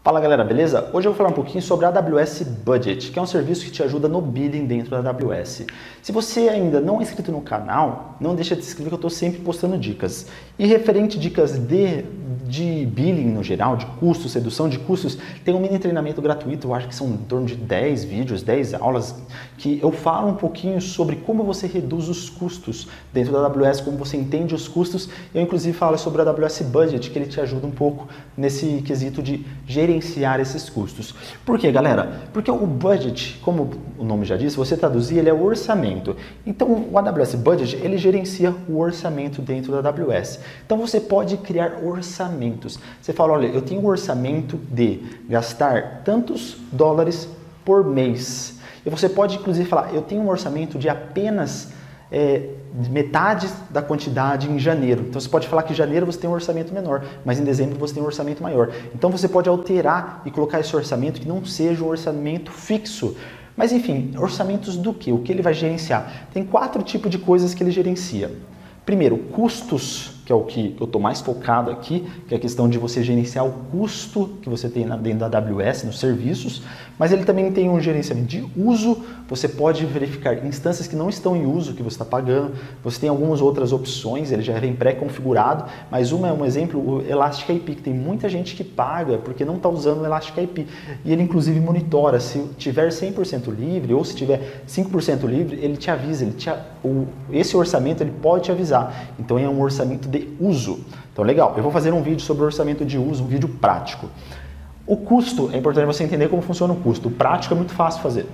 Fala galera, beleza? Hoje eu vou falar um pouquinho sobre a AWS Budget, que é um serviço que te ajuda no billing dentro da AWS. Se você ainda não é inscrito no canal, não deixa de se inscrever que eu estou sempre postando dicas. E referente dicas de billing no geral, de custos, redução de custos, tem um mini treinamento gratuito, eu acho que são em torno de 10 vídeos, 10 aulas, que eu falo um pouquinho sobre como você reduz os custos dentro da AWS, como você entende os custos. Eu inclusive falo sobre a AWS Budget, que ele te ajuda um pouco nesse quesito de gerenciar esses custos. Por quê, galera? Porque o budget, como o nome já diz, você traduzir, ele é o orçamento. Então, o AWS Budget, ele gerencia o orçamento dentro da AWS. Então, você pode criar orçamentos. Você fala, olha, eu tenho um orçamento de gastar tantos dólares por mês. E você pode, inclusive, falar, eu tenho um orçamento de apenas metade da quantidade em janeiro. Então você pode falar que em janeiro você tem um orçamento menor, mas em dezembro você tem um orçamento maior. Então você pode alterar e colocar esse orçamento que não seja um orçamento fixo. Mas enfim, orçamentos do quê? O que ele vai gerenciar? Tem 4 tipos de coisas que ele gerencia. Primeiro, custos, que é o que eu estou mais focado aqui, que é a questão de você gerenciar o custo que você tem dentro da AWS, nos serviços, mas ele também tem um gerenciamento de uso. Você pode verificar instâncias que não estão em uso, que você está pagando. Você tem algumas outras opções, ele já vem pré-configurado, mas uma é um exemplo, o Elastic IP, que tem muita gente que paga porque não está usando o Elastic IP. E ele inclusive monitora, se tiver 100% livre ou se tiver 5% livre, ele te avisa, esse orçamento ele pode te avisar. Então é um orçamento de uso. Então legal, eu vou fazer um vídeo sobre orçamento de uso, um vídeo prático. O custo, é importante você entender como funciona o custo. O prático é muito fácil fazer.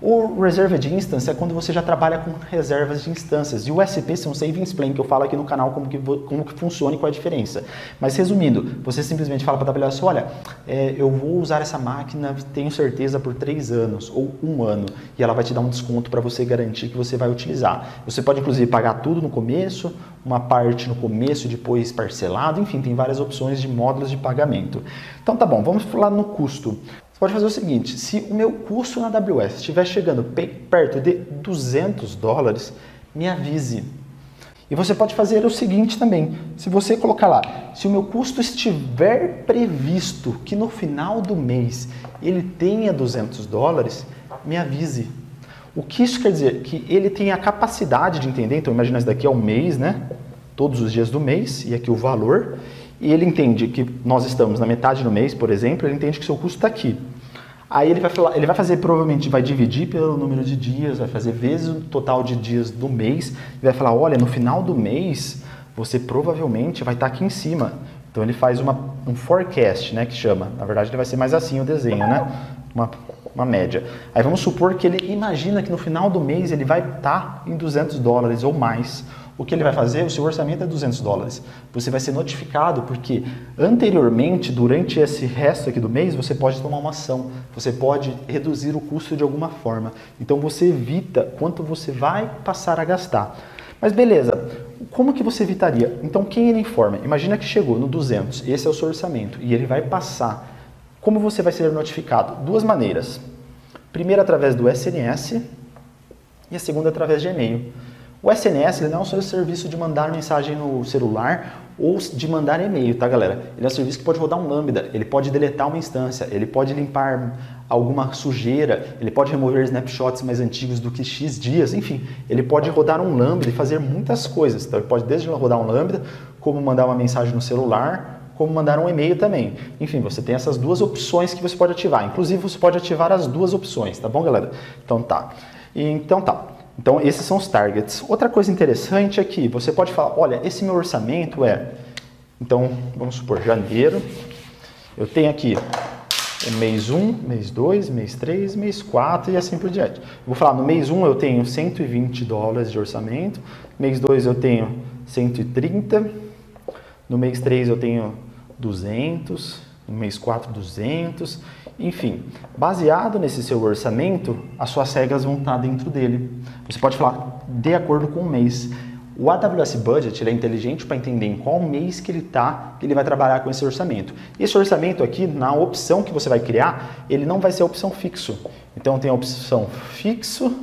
O Reserved Instance é quando você já trabalha com reservas de instâncias. E o SPC são Savings Plan, que eu falo aqui no canal como que funciona e qual é a diferença. Mas resumindo, você simplesmente fala para a AWS, olha, eu vou usar essa máquina, tenho certeza, por 3 anos ou 1 ano. E ela vai te dar um desconto para você garantir que você vai utilizar. Você pode inclusive pagar tudo no começo, uma parte no começo, depois parcelado, enfim, tem várias opções de módulos de pagamento. Então tá bom, vamos falar no custo. Você pode fazer o seguinte, se o meu custo na AWS estiver chegando perto de 200 dólares, me avise. E você pode fazer o seguinte também, se você colocar lá, se o meu custo estiver previsto que no final do mês ele tenha 200 dólares, me avise. O que isso quer dizer? Que ele tem a capacidade de entender, então imagina isso daqui é um mês, né? Todos os dias do mês, e aqui o valor, e ele entende que nós estamos na metade do mês, por exemplo, ele entende que seu custo está aqui. Aí ele vai fazer, provavelmente vai dividir pelo número de dias, vai fazer vezes o total de dias do mês, e vai falar, olha, no final do mês, você provavelmente vai estar aqui em cima. Então ele faz um forecast, né, que chama. Na verdade ele vai ser mais assim o desenho, né? Uma média. Aí vamos supor que ele imagina que no final do mês ele vai estar em 200 dólares ou mais. O que ele vai fazer? O seu orçamento é 200 dólares. Você vai ser notificado porque anteriormente, durante esse resto aqui do mês, você pode tomar uma ação. Você pode reduzir o custo de alguma forma. Então você evita quanto você vai passar a gastar. Mas beleza, como que você evitaria? Então quem ele informa? Imagina que chegou no 200, esse é o seu orçamento, e ele vai passar. Como você vai ser notificado? 2 maneiras. Primeiro através do SNS e a segunda através de e-mail. O SNS ele não é um serviço de mandar mensagem no celular ou de mandar e-mail, tá galera? Ele é um serviço que pode rodar um Lambda, ele pode deletar uma instância, ele pode limpar alguma sujeira, ele pode remover snapshots mais antigos do que X dias, enfim, ele pode rodar um Lambda e fazer muitas coisas. Então ele pode desde rodar um Lambda, como mandar uma mensagem no celular, como mandar um e-mail também. Enfim, você tem essas 2 opções que você pode ativar. Inclusive você pode ativar as 2 opções, tá bom galera? Então tá. Então, esses são os targets. Outra coisa interessante é que você pode falar, olha, esse meu orçamento então, vamos supor, janeiro, eu tenho aqui o mês 1, mês 2, mês 3, mês 4 e assim por diante. Eu vou falar, no mês 1 eu tenho 120 dólares de orçamento, mês 2 eu tenho 130, no mês 3 eu tenho 200, no mês 4, 200, enfim, baseado nesse seu orçamento, as suas regras vão estar dentro dele. Você pode falar de acordo com o mês. O AWS Budget ele é inteligente para entender em qual mês que ele vai trabalhar com esse orçamento. Esse orçamento aqui, na opção que você vai criar, ele não vai ser a opção fixo. Então tem a opção fixo,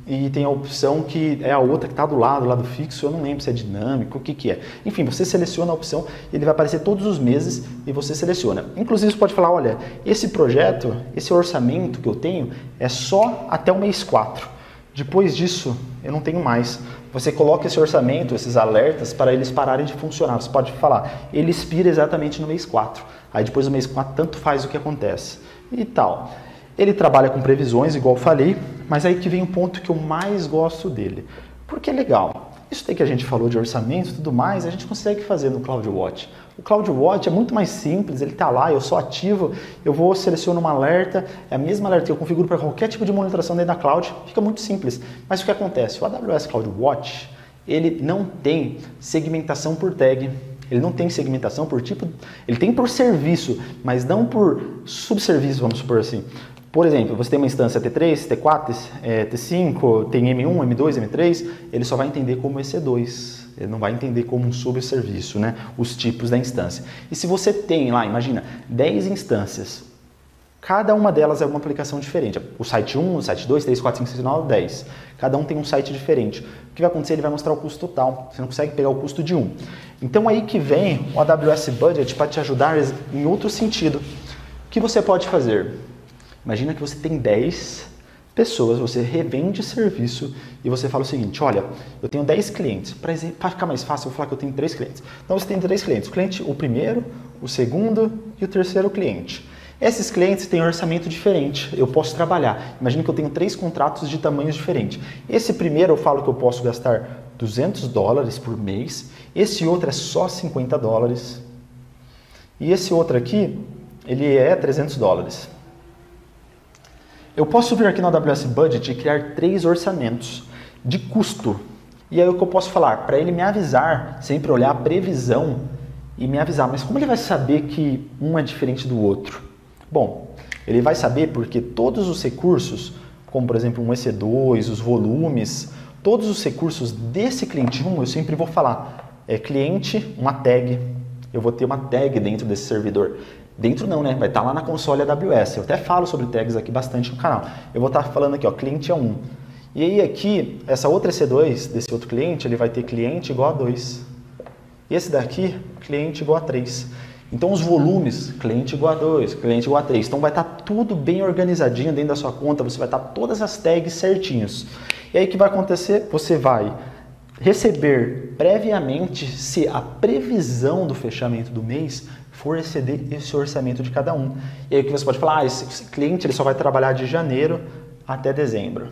e tem a opção que é a outra que está do lado fixo, eu não lembro se é dinâmico, o que que é. Enfim, você seleciona a opção, ele vai aparecer todos os meses e você seleciona. Inclusive você pode falar, olha, esse projeto, esse orçamento que eu tenho é só até o mês 4. Depois disso, eu não tenho mais. Você coloca esse orçamento, esses alertas, para eles pararem de funcionar. Você pode falar, ele expira exatamente no mês 4. Aí depois do mês 4, tanto faz o que acontece. E tal. Ele trabalha com previsões, igual eu falei, mas aí que vem o ponto que eu mais gosto dele. Porque é legal. Isso daí que a gente falou de orçamento e tudo mais, a gente consegue fazer no CloudWatch. O CloudWatch é muito mais simples, ele está lá, eu só ativo, eu vou seleciono uma alerta, é a mesma alerta que eu configuro para qualquer tipo de monitoração dentro da cloud, fica muito simples. Mas o que acontece? O AWS CloudWatch, ele não tem segmentação por tag, ele não tem segmentação por tipo, ele tem por serviço, mas não por subserviço, vamos supor assim. Por exemplo, você tem uma instância T3, T4, T5, tem M1, M2, M3, ele só vai entender como EC2, ele não vai entender como um subserviço, né? Os tipos da instância. E se você tem lá, imagina, 10 instâncias, cada uma delas é uma aplicação diferente. O site 1, o site 2, 3, 4, 5, 6, 9, 10. Cada um tem um site diferente. O que vai acontecer? Ele vai mostrar o custo total. Você não consegue pegar o custo de um. Então aí que vem o AWS Budget para te ajudar em outro sentido. O que você pode fazer? Imagina que você tem 10 pessoas, você revende serviço e você fala o seguinte, olha, eu tenho 10 clientes, para ficar mais fácil, eu vou falar que eu tenho 3 clientes. Então você tem 3 clientes, o primeiro, o segundo e o terceiro cliente. Esses clientes têm um orçamento diferente, eu posso trabalhar. Imagina que eu tenho 3 contratos de tamanhos diferentes. Esse primeiro eu falo que eu posso gastar $200 por mês, esse outro é só $50 e esse outro aqui, ele é $300. Eu posso vir aqui no AWS Budget e criar 3 orçamentos de custo. E aí o que eu posso falar? Para ele me avisar, sempre olhar a previsão e me avisar. Mas como ele vai saber que um é diferente do outro? Bom, ele vai saber porque todos os recursos, como por exemplo um EC2, os volumes, todos os recursos desse cliente 1, eu sempre vou falar, é cliente, uma tag, eu vou ter uma tag dentro desse servidor. Dentro não, né? Vai estar lá na console AWS. Eu até falo sobre tags aqui bastante no canal. Eu vou estar falando aqui, ó, cliente é 1. E aí aqui, essa outra EC2 desse outro cliente, ele vai ter cliente igual a 2. E esse daqui, cliente igual a 3. Então os volumes, cliente igual a 2, cliente igual a 3. Então vai estar tudo bem organizadinho dentro da sua conta, você vai estar todas as tags certinhos. E aí o que vai acontecer? Você vai receber previamente se a previsão do fechamento do mês for exceder esse orçamento de cada um. E aí o que você pode falar? Esse cliente ele só vai trabalhar de janeiro até dezembro.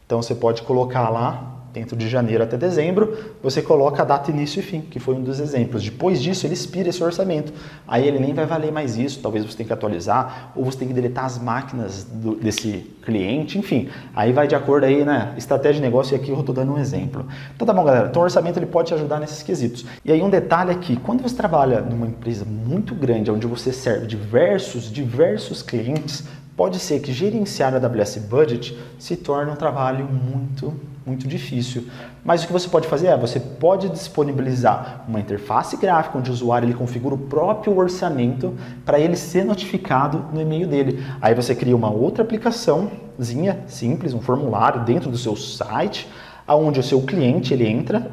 Então você pode colocar lá, dentro de janeiro até dezembro, você coloca a data início e fim, que foi um dos exemplos. Depois disso ele expira esse orçamento. Aí ele nem vai valer mais isso, talvez você tenha que atualizar, ou você tem que deletar as máquinas desse cliente, enfim. Aí vai de acordo aí, né? Estratégia de negócio, e aqui eu estou dando um exemplo. Então tá bom, galera. Então o orçamento ele pode te ajudar nesses quesitos. E aí um detalhe aqui, quando você trabalha numa empresa muito grande, onde você serve diversos clientes, pode ser que gerenciar a AWS Budget se torne um trabalho muito difícil. Mas o que você pode fazer é, você pode disponibilizar uma interface gráfica onde o usuário ele configura o próprio orçamento para ele ser notificado no e-mail dele. Aí você cria uma outra aplicaçãozinha simples, um formulário dentro do seu site, onde o seu cliente ele entra,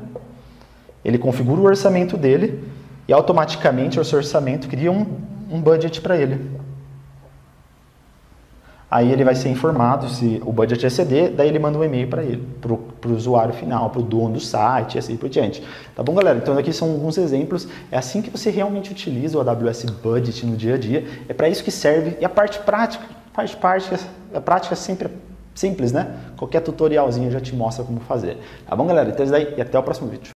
ele configura o orçamento dele e automaticamente o seu orçamento cria um budget para ele. Aí ele vai ser informado se o budget exceder, daí ele manda um e-mail para ele, para o usuário final, para o dono do site e assim por diante. Tá bom, galera? Então aqui são alguns exemplos. É assim que você realmente utiliza o AWS Budget no dia a dia. É para isso que serve. E a parte prática, a prática sempre é simples, né? Qualquer tutorialzinho já te mostra como fazer. Tá bom, galera? Então é isso daí e até o próximo vídeo.